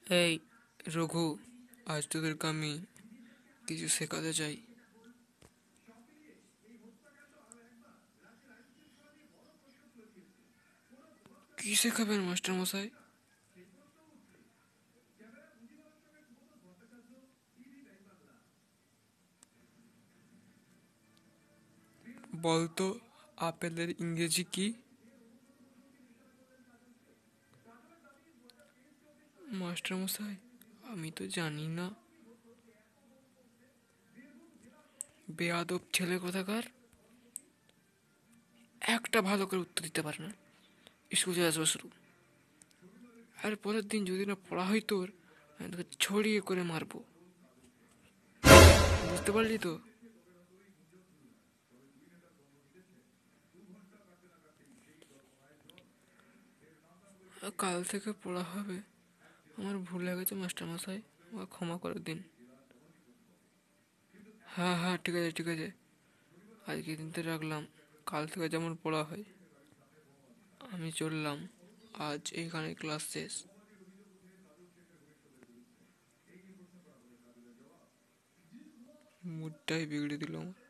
এই রঘু, আজ তোদেরকে আমি কিছু শেখাতে চাই। কি শেখাবেন মাস্টার মশাই? বলতো, আপেলের ইংরেজি কি? মাস্টার মশাই, আমি তো জানি না। বেয়াদব ছেলে কোথাকার, একটা ভালো করে উত্তর দিতে পারে না। স্কুল চলে আসবো শুরু। আর পরের দিন যদি না পড়া হয় তোর, আমি তোকে ছড়িয়ে করে মারবো। বুঝতে পারলি তো? কাল থেকে পড়া হবে। আমার ভুল হয়ে গেছে মাস্টার মশাই, আমাকে ক্ষমা করে দিন। হ্যাঁ হ্যাঁ, ঠিক আছে ঠিক আছে, আজকে দিনতে রাখলাম। কাল থেকে যেমন পড়া হয়। আমি চললাম, আজ এইখানে ক্লাস শেষ। মুডটাই বিগড়ে দিল আমার।